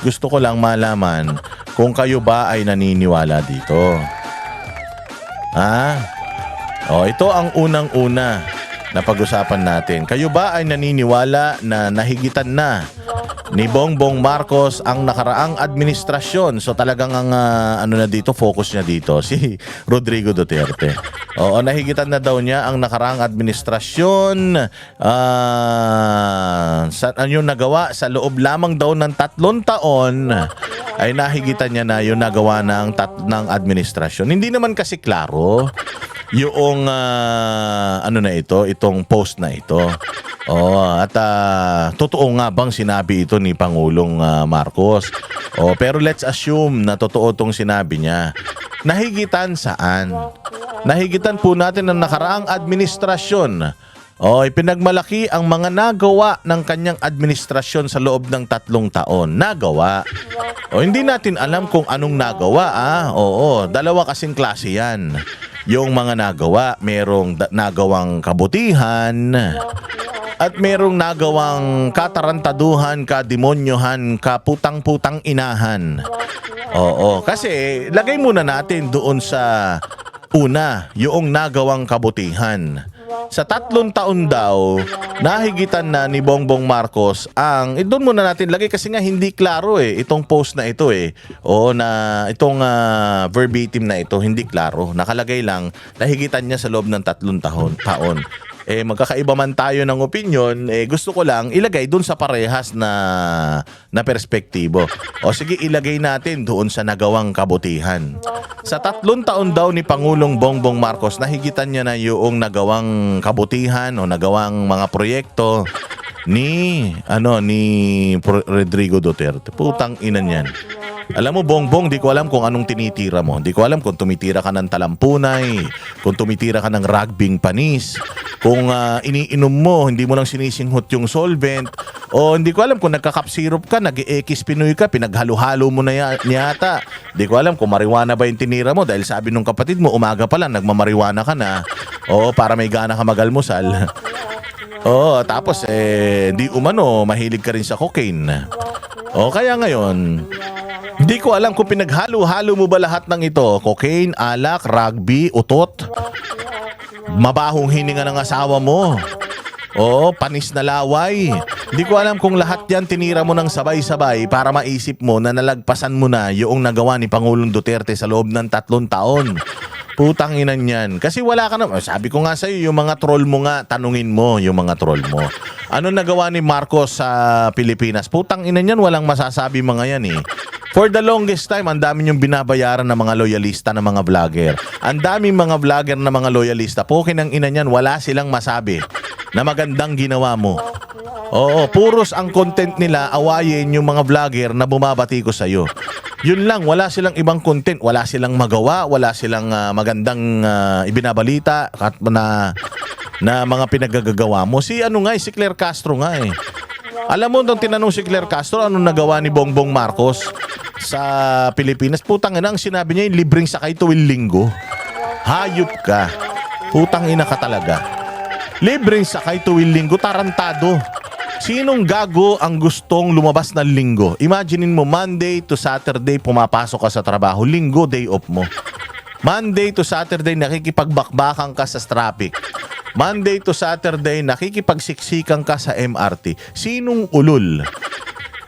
Gusto ko lang malaman kung kayo ba ay naniniwala dito. Ito ang unang-una na pag-usapan natin. Kayo ba ay naniniwala na nahigitan na ni Bongbong Marcos ang nakaraang administrasyon? So talagang ang focus niya dito si Rodrigo Duterte. Oo, nahigitan na daw niya ang nakaraang administrasyon. Yung nagawa sa loob lamang daw ng 3 taon ay nahigitan niya na yung nagawa ng administrasyon. Hindi naman kasi klaro yung itong post na ito. Totoo nga bang sinabi ito ni Pangulong Marcos? Pero let's assume na totoo itong sinabi niya. Nahigitan saan? Nahigitan po natin ang nakaraang administrasyon. Ipinagmalaki ang mga nagawa ng kanyang administrasyon sa loob ng 3 taon. Nagawa. Hindi natin alam kung anong nagawa. Dalawa kasing klase yan. Yung mga nagawa, merong nagawang kabutihan at merong nagawang katarantaduhan, kademonyohan, kaputang-putang inahan. Kasi lagay muna natin doon sa una, yung nagawang kabutihan. Sa 3 taon daw, nahigitan na ni Bongbong Marcos ang, doon muna natin lagay kasi nga hindi klaro itong post na ito itong verbatim na ito, hindi klaro. Nakalagay lang, nahigitan niya sa loob ng 3 taon. Magkakaiba man tayo ng opinion, gusto ko lang ilagay doon sa parehas na perspektibo. Sige, ilagay natin doon sa nagawang kabutihan. Sa 3 taon daw ni Pangulong Bongbong Marcos, nahigitan niya na yung nagawang kabutihan o nagawang mga proyekto ni Rodrigo Duterte. Putang ina niyan. Alam mo, Bongbong, di ko alam kung anong tinitira mo. Di ko alam kung tumitira ka ng talampunay, kung tumitira ka ng rugbing panis, kung iniinom mo, hindi mo lang sinisinghot yung solvent, o hindi ko alam kung nagka-cup-syrup ka, nag-e-ekis Pinoy ka, pinaghalo-halo mo na yata. Di ko alam kung marijuana ba yung tinira mo dahil sabi nung kapatid mo, umaga pa lang, nagmamarijuana ka na. Para may gana ka magalmusal. Tapos di umano, mahilig ka rin sa cocaine. Kaya ngayon, hindi ko alam kung pinaghalo-halo mo ba lahat ng ito. Cocaine, alak, rugby, utot. Mabahong hininga ng asawa mo. Panis na laway. Hindi ko alam kung lahat yan tinira mo ng sabay-sabay para maisip mo na nalagpasan mo na yung nagawa ni Pangulong Duterte sa loob ng 3 taon. Putang inan yan. Kasi wala ka na. Sabi ko nga sa'yo, yung mga troll mo nga, tanungin mo yung mga troll mo. Ano nagawa ni Marcos sa Pilipinas? Putang inan yan, walang masasabi mga yan For the longest time, ang dami yung binabayaran ng mga loyalista ng mga vlogger. Ang daming mga vlogger na mga loyalista. Pukin ang ina niyan, wala silang masabi na magandang ginawa mo. Puros ang content nila, awayin yung mga vlogger na bumabati ko sa'yo. Yun lang, wala silang ibang content. Wala silang magawa, wala silang magandang ibinabalita na mga pinagagagawa mo. Si Claire Castro nga Alam mo, nung tinanong si Claire Castro, anong nagawa ni Bongbong Marcos sa Pilipinas? Putang ina, ang sinabi niya yung libreng sakay tuwing linggo. Hayop ka. Putang ina ka talaga. Libreng sakay tuwing linggo, tarantado. Sinong gago ang gustong lumabas ng linggo? Imaginein mo, Monday to Saturday pumapasok ka sa trabaho, linggo day off mo. Monday to Saturday nakikipagbakbakan ka sa traffic. Monday to Saturday, nakikipagsiksikan ka sa MRT. Sinong ulol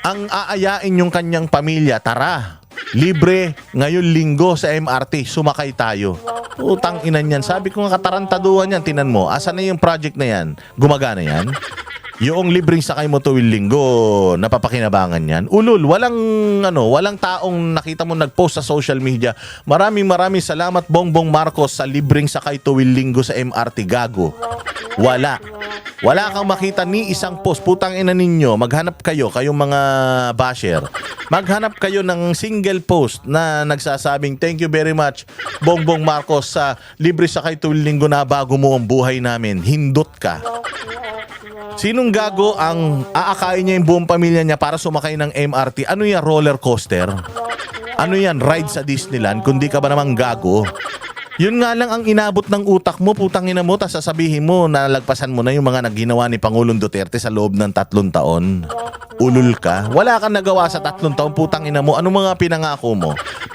ang aayain yung kanyang pamilya? Tara, libre ngayon linggo sa MRT, sumakay tayo. Utang inan yan. Sabi ko nga, katarantaduhan yan. Tinan mo, asan na yung project na yan? Gumagana yan? Yung libreng sakay mo tuwing linggo, napapakinabangan yan. Ulul, walang taong nakita mo nag-post sa social media. Maraming salamat Bongbong Marcos sa libreng sakay tuwing linggo sa MRT. Gago. Wala kang makita ni isang post. Putang ina ninyo, maghanap kayong mga basher. Maghanap kayo ng single post na nagsasabing, thank you very much Bongbong Marcos sa libre sakay tuwing linggo na bago mo ang buhay namin. Hindot ka. Sinong gago ang aakain niya yung buong pamilya niya para sumakay ng MRT? Ano yan, roller coaster? Ano yan, ride sa Disneyland? Kundi ka ba namang gago? Yun nga lang ang inabot ng utak mo, putang ina mo, tas sasabihin mo na lagpasan mo na yung mga nagginawa ni Pangulong Duterte sa loob ng 3 taon. Ulul ka. Wala kang nagawa sa 3 taon, putang ina mo. Ano mga pinangako mo?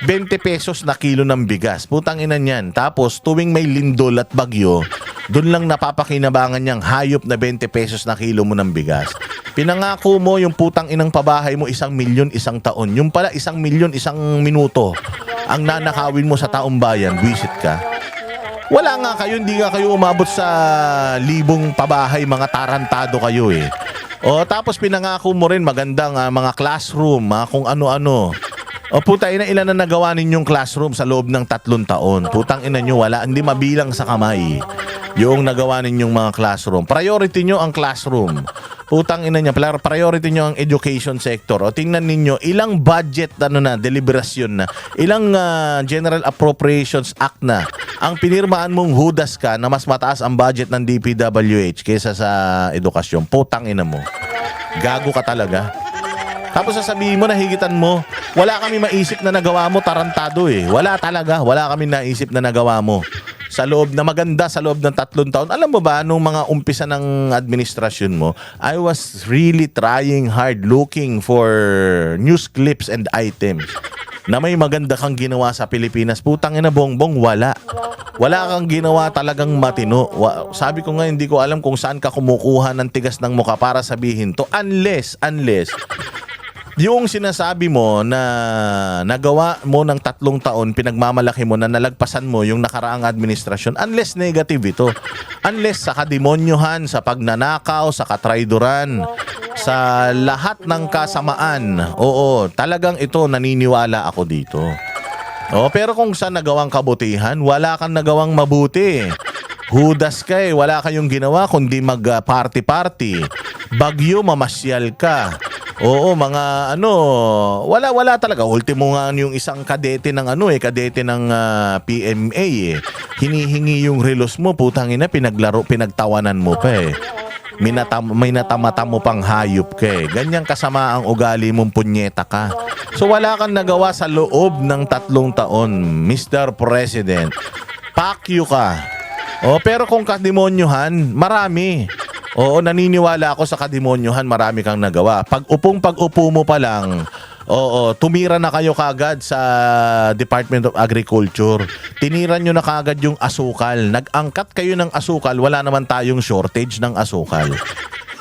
20 pesos na kilo ng bigas. Putang ina niyan. Tapos tuwing may lindol at bagyo, doon lang napapakinabangan niyang hayop na 20 pesos na kilo mo ng bigas. Pinangako mo yung putang inang pabahay mo 1,000,000 isang taon. Yung pala 1,000,000 isang minuto ang nanakawin mo sa taong bayan, visit ka. Wala nga kayo, hindi nga kayo umabot sa 1,000 pabahay, mga tarantado kayo eh. O tapos pinangako mo rin magandang mga classroom, kung ano-ano. O puta ina, ilan na nagawa ninyong classroom sa loob ng 3 taon? Putang ina nyo, wala, hindi mabilang sa kamay yung nagawa ninyong mga classroom. Priority nyo ang classroom. Putang ina niya, priority nyo ang education sector. O tingnan ninyo, ilang budget deliberasyon na, ilang General Appropriations Act na ang pinirmaan mong hudas ka na mas mataas ang budget ng DPWH kaysa sa edukasyon. Putang ina mo. Gago ka talaga. Tapos sasabihin mo, nahigitan mo, wala kami maisip na nagawa mo, tarantado eh. Wala talaga, wala kami naisip na nagawa mo. Sa loob na maganda, sa loob ng 3 taon. Alam mo ba, nung mga umpisa ng administrasyon mo, I was really trying hard looking for news clips and items na may maganda kang ginawa sa Pilipinas. Putang ina, Bongbong, wala. Wala kang ginawa talagang matino. Sabi ko nga, hindi ko alam kung saan ka kumukuha ng tigas ng mukha para sabihin to. Unless, yung sinasabi mo na nagawa mo ng 3 taon, pinagmamalaki mo na nalagpasan mo yung nakaraang administrasyon, unless negative ito. Unless sa kademonyohan, sa pagnanakaw, sa katrayduran, sa lahat ng kasamaan. Oo, talagang ito, naniniwala ako dito. Pero kung saan nagawang kabutihan, wala kang nagawang mabuti. Hudas ka eh, wala kayong ginawa kundi mag-party-party. Bagyo, mamasyal ka. Oo, mga wala talaga. Ultimo nga yung isang kadete ng kadete ng PMA eh. Hinihingi yung relos mo, putang ina, pinagtawanan mo pa eh. May natamata mo pang hayop ka eh. Ganyan kasama ang ugali mong punyeta ka. So wala kang nagawa sa loob ng 3 taon, Mr. President. Pakyo ka. Pero kung kademonyohan, marami. Oo, naniniwala ako sa kademonyohan, marami kang nagawa. Pag-upo mo pa lang, tumira na kayo kagad sa Department of Agriculture. Tiniran nyo na kagad yung asukal. Nag-angkat kayo ng asukal, wala naman tayong shortage ng asukal.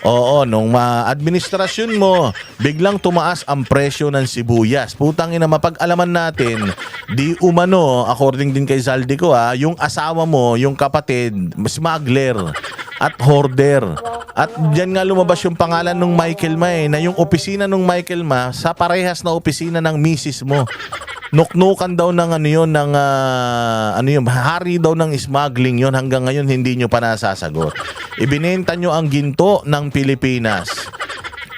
Oo, nung administrasyon mo, biglang tumaas ang presyo ng sibuyas. Putang ina, mapag-alaman natin, di umano, according din kay Zaldico yung asawa mo, yung kapatid, smuggler at hoarder. At diyan nga lumabas yung pangalan ng Michael Ma na yung opisina ng Michael Ma sa parehas na opisina ng misis mo. Nuknukan daw ng hari daw ng smuggling yon, hanggang ngayon hindi nyo pa nasasagot. Ibinenta nyo ang ginto ng Pilipinas.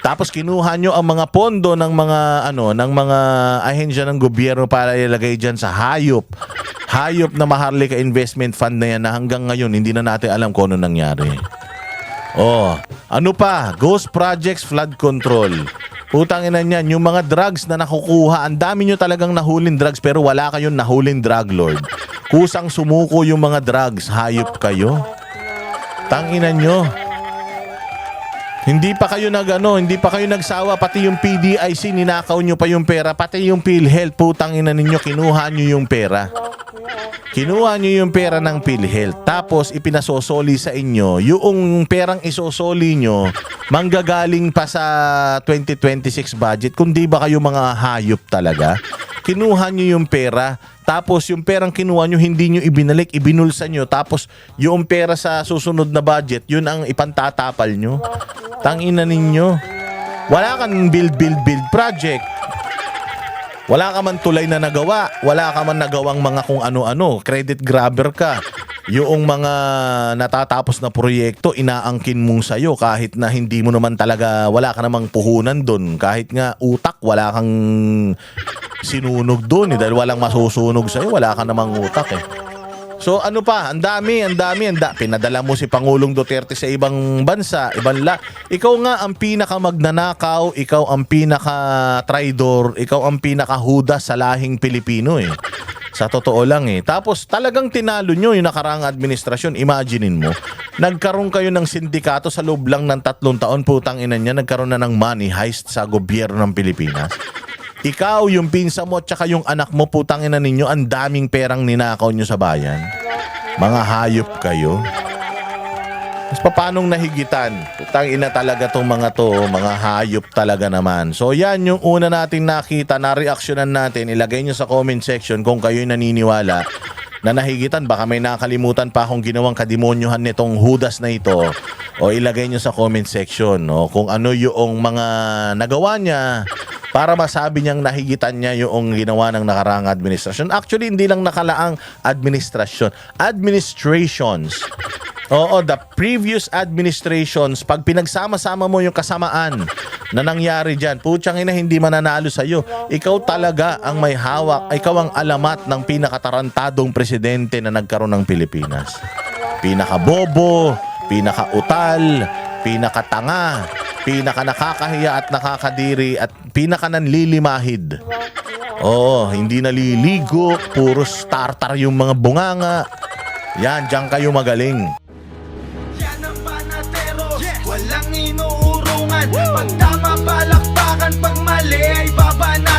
Tapos kinuha nyo ang mga pondo ng mga ahensya ng gobyerno para ilagay diyan sa hayop na Maharlika Investment Fund na yan na hanggang ngayon hindi na natin alam kung ano nangyari. Ano pa? Ghost projects, flood control. Putang ina niyan, yung mga drugs na nakukuha, ang dami nyo talagang nahuling drugs pero wala kayong nahuling drug lord. Kusang sumuko yung mga drugs, hayop kayo. Tanginan nyo. Hindi pa kayo nagsawa, pati yung PDIC, ninakaw nyo pa yung pera, pati yung PhilHealth, putang ina ninyo, kinuha nyo yung pera. Kinuha nyo yung pera ng PhilHealth, tapos ipinasosoli sa inyo, yung perang isosoli nyo, manggagaling pa sa 2026 budget, kundi ba kayo mga hayop talaga? Kinuha nyo yung pera, tapos yung perang kinuha nyo, hindi nyo ibinalik, ibinulsa nyo, tapos yung pera sa susunod na budget, yun ang ipantatapal nyo. Tangina ninyo. Wala kang build project. Wala ka man tulay na nagawa. Wala ka man nagawang mga kung ano-ano. Credit grabber ka. Yung mga natatapos na proyekto, inaangkin mong sayo kahit na hindi mo naman talaga, wala ka namang puhunan doon. Kahit nga utak, wala kang sinunog doon dahil walang masusunog sa'yo, wala ka namang utak eh. So ano pa, ang dami. Pinadala mo si Pangulong Duterte sa ibang bansa, ikaw nga ang pinakamagnanakaw, ikaw ang pinaka-traidor, ikaw ang pinaka-hudas sa lahing Pilipino eh. Sa totoo lang Tapos talagang tinalo nyo yung nakaraang administrasyon. Imaginein mo, nagkaroon kayo ng sindikato sa loob lang ng 3 taon, putang ina niya, nagkaroon na ng money heist sa gobyerno ng Pilipinas. Ikaw, yung pinsa mo, tsaka yung anak mo, putang ina ninyo, ang daming perang ninakaw nyo sa bayan. Mga hayop kayo. Mas paanong nahigitan? Putang ina talaga tong mga to, mga hayop talaga naman. So yan yung una natin nakita, na reaksyonan natin. Ilagay nyo sa comment section kung kayo'y naniniwala na nahigitan. Baka may nakalimutan pa akong ginawang kademonyohan nitong Judas na ito. O ilagay nyo sa comment section kung ano yung mga nagawa niya para masabi niyang nahigitan niya yung ginawa ng nakaraang administrasyon. Actually, hindi lang nakalaang administrasyon. Administrations. Oo, the previous administrations, pag pinagsama-sama mo yung kasamaan na nangyari dyan, putsang ina, hindi mananalo sa'yo. Ikaw talaga ang may hawak, ikaw ang alamat ng pinakatarantadong presidente na nagkaroon ng Pilipinas. Pinakabobo, pinakautal, pinakatanga, pinakanakakahiya at nakakadiri, at pinakananlilimahid. Oo, hindi naliligo, puro tartar yung mga bunganga. Yan, diyan kayo magaling. Yan ang panatero, walang inuurungan. Pag tama palakpakan, pag mali ay baba na.